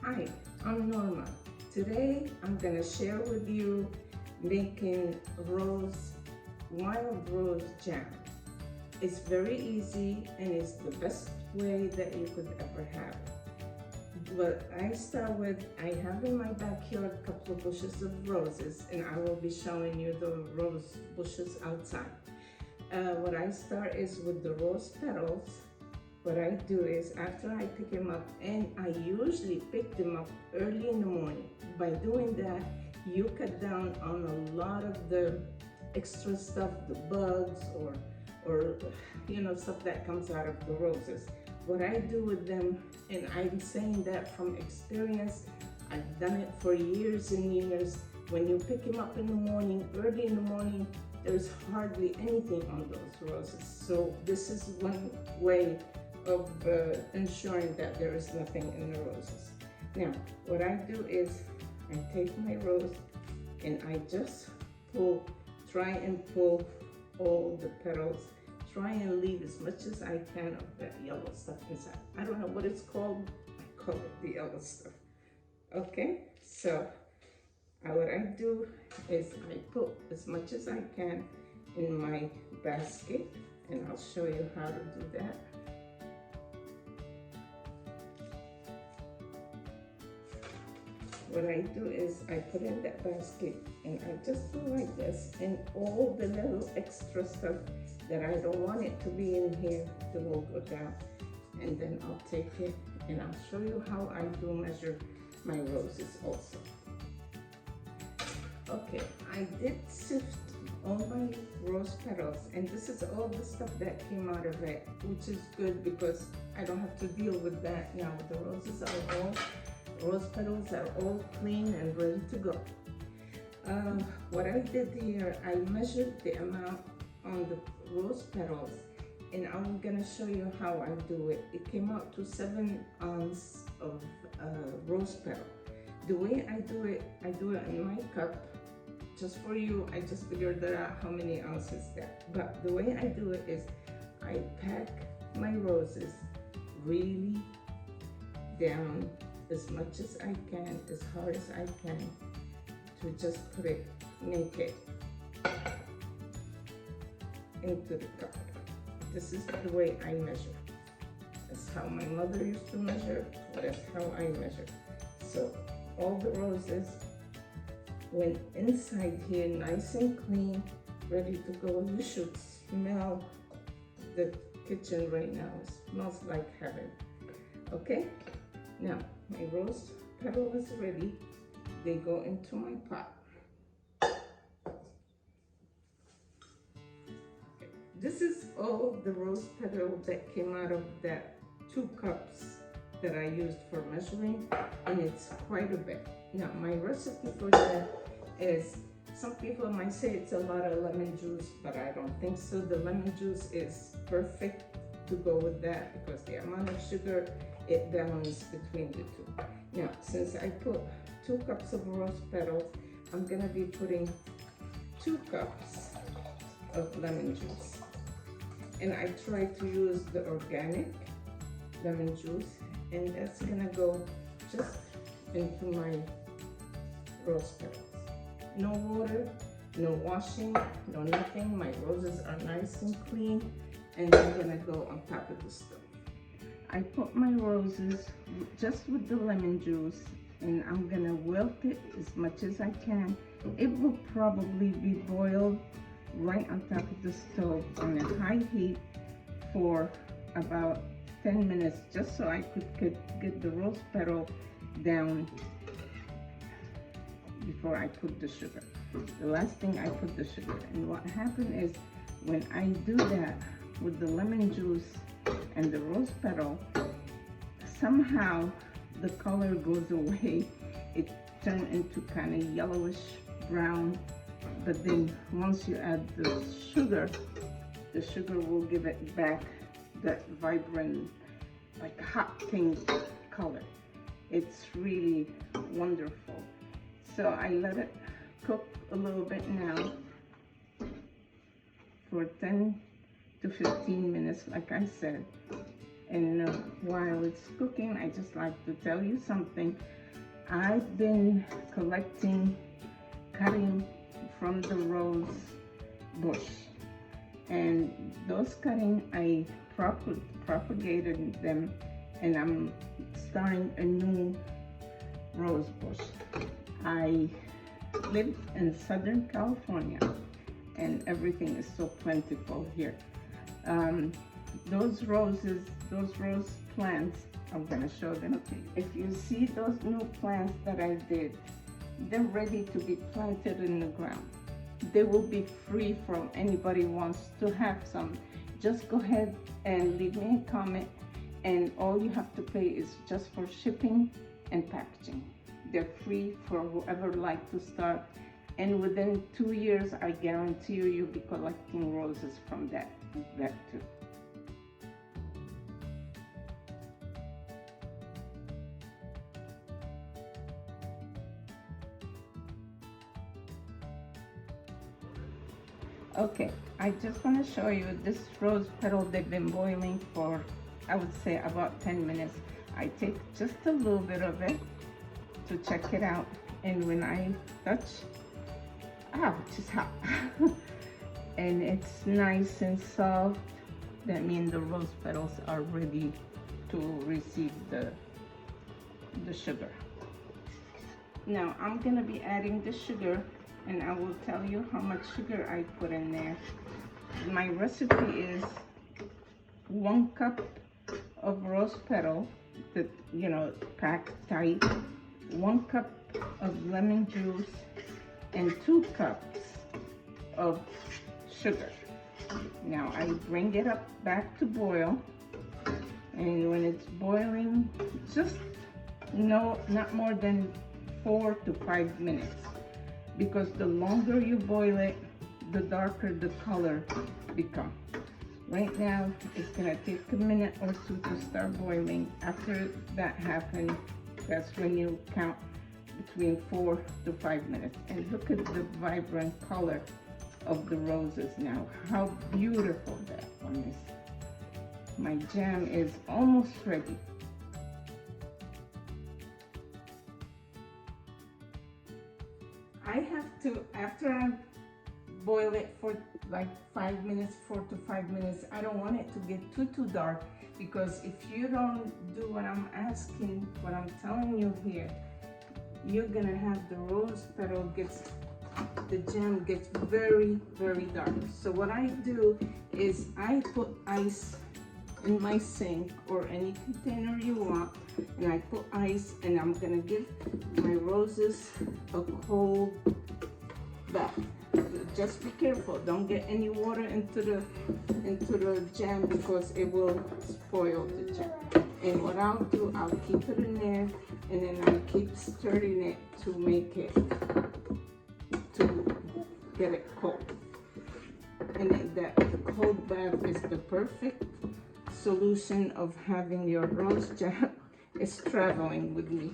Hi, I'm Norma. Today I'm going to share with you making wild rose jam. It's very easy and it's the best way that you could ever have it. What I start with, I have in my backyard a couple of bushes of roses, and I will be showing you the rose bushes outside. What I start is with the rose petals. What I do is after I pick them up, and I usually pick them up early in the morning. By doing that, you cut down on a lot of the extra stuff, the bugs or stuff that comes out of the roses. What I do with them, and I'm saying that from experience, I've done it for years and years. When you pick them up in the morning, early in the morning, there's hardly anything on those roses. So this is one way of ensuring that there is nothing in the roses. Now, what I do is I take my rose and I just try and pull all the petals, try and leave as much as I can of that yellow stuff inside. I don't know what it's called, I call it the yellow stuff. Okay, so what I do is I put as much as I can in my basket, and I'll show you how to do that. What I do is I put in that basket and I just go like this, and all the little extra stuff that I don't want it to be in here, it will go down. And then I'll take it and I'll show you how I do measure my roses also. Okay, I did sift all my rose petals, and this is all the stuff that came out of it, which is good because I don't have to deal with that now. The rose petals are all clean and ready to go. What I did here, I measured the amount on the rose petals, and I'm gonna show you how I do it. It came out to 7 ounces of rose petal. The way I do it in my cup. Just for you, I just figured that out how many ounces that. But the way I do it is I pack my roses really down as much as I can, as hard as I can, to just make it into the cup. This is the way I measure. That's how my mother used to measure. That's how I measure. So all the roses went inside here nice and clean, ready to go. You should smell the kitchen right now. It smells like heaven. Okay, now my rose petal is ready. They go into my pot. Okay. This is all the rose petal that came out of that 2 cups that I used for measuring, and it's quite a bit. Now my recipe for that is, some people might say it's a lot of lemon juice, but I don't think so. The lemon juice is perfect to go with that because the amount of sugar, it balances between the two. Now, since I put 2 cups of rose petals, I'm gonna be putting 2 cups of lemon juice. And I try to use the organic lemon juice, and that's gonna go just into my rose petals. No water, no washing, no nothing. My roses are nice and clean, and they're gonna go on top of the stove. I put my roses just with the lemon juice, and I'm gonna wilt it as much as I can. It will probably be boiled right on top of the stove on a high heat for about 10 minutes, just so I could get the rose petal down before I put the sugar. The last thing I put the sugar. And what happened is, when I do that with the lemon juice and the rose petal, somehow the color goes away. It turned into kind of yellowish brown, but then once you add the sugar will give it back that vibrant, like hot pink color. It's really wonderful. So I let it cook a little bit now for 10 to 15 minutes, like I said. And while it's cooking, I just like to tell you something. I've been collecting cutting from the rose bush, and those cutting I propagated them, and I'm starting a new rose bush. I live in Southern California, and everything is so plentiful here. Those rose plants, I'm gonna show them. If you see those new plants that I did, they're ready to be planted in the ground. They will be free from anybody wants to have some. Just go ahead and leave me a comment, and all you have to pay is just for shipping and packaging. They're free for whoever like to start, and within 2 years, I guarantee you, you'll be collecting roses from that too. Okay, I just want to show you this rose petal. They've been boiling for, I would say, about 10 minutes. I take just a little bit of it to check it out, and when I touch, which is hot, and it's nice and soft, that means the rose petals are ready to receive the sugar. Now I'm gonna be adding the sugar, and I will tell you how much sugar I put in there. My recipe is 1 cup of rose petal that, packed tight, 1 cup of lemon juice, and 2 cups of sugar. Now I bring it up back to boil, and when it's boiling, just not more than 4 to 5 minutes, because the longer you boil it, the darker the color becomes. Right now, it's gonna take a minute or 2 to start boiling. After that happens, that's when you count between 4 to 5 minutes. And look at the vibrant color of the roses now. How beautiful that one is. My jam is almost ready. I have to, after I boil it for like 5 minutes, 4 to 5 minutes, I don't want it to get too dark, because if you don't do what I'm asking, what I'm telling you here, you're gonna have the rose petal the jam gets very, very dark. So what I do is I put ice in my sink or any container you want, and I put ice, and I'm gonna give my roses a cold bath. Just be careful, don't get any water into the jam, because it will spoil the jam. And what I'll do, I'll keep it in there, and then I keep stirring it to get it cold. And then that cold bath is the perfect solution of having your rose jam is traveling with me.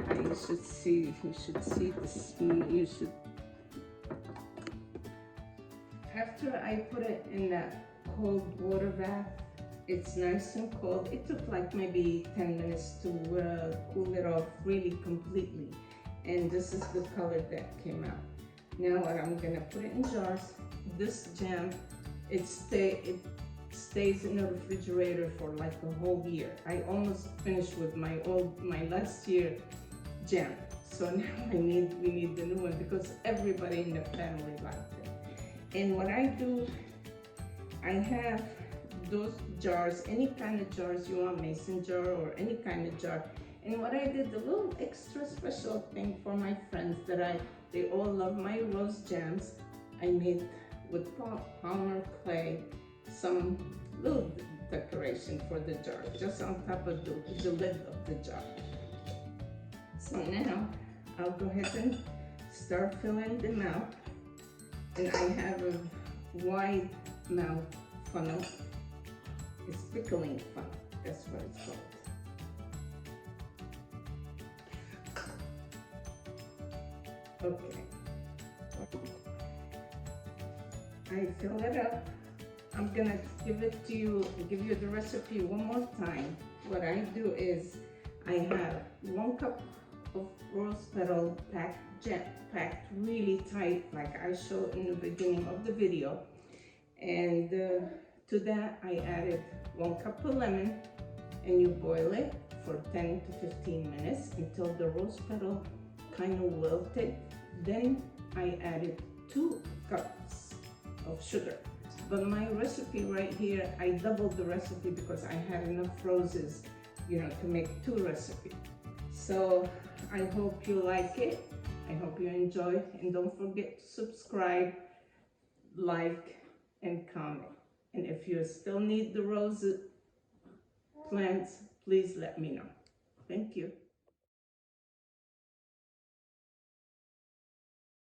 You should see the smell. After I put it in that cold water bath, it's nice and cold. It took like maybe 10 minutes to cool it off really completely. And this is the color that came out. Now what I'm gonna put it in jars. This jam, it stays in the refrigerator for like a whole year. I almost finished with my last year jam. So now we need the new one, because everybody in the family liked it. And what I do, I have those jars, any kind of jars you want, mason jar or any kind of jar. And what I did, the little extra special thing for my friends they all love my rose jams, I made with polymer clay some little decoration for the jar, just on top of the lid of the jar. So now I'll go ahead and start filling them out. And I have a wide mouth funnel. It's pickling funnel, that's what it's called. Okay, what I fill it up. I'm gonna give you the recipe one more time. What I do is I have 1 cup of rose petal packed really tight, like I showed in the beginning of the video. And to that I added 1 cup of lemon, and you boil it for 10 to 15 minutes until the rose petal kind of wilted. Then I added 2 cups of sugar. But my recipe right here, I doubled the recipe because I had enough roses, to make 2 recipes. So I hope you like it. I hope you enjoy, and don't forget to subscribe, like, and comment. And if you still need the rose plants, please let me know. Thank you.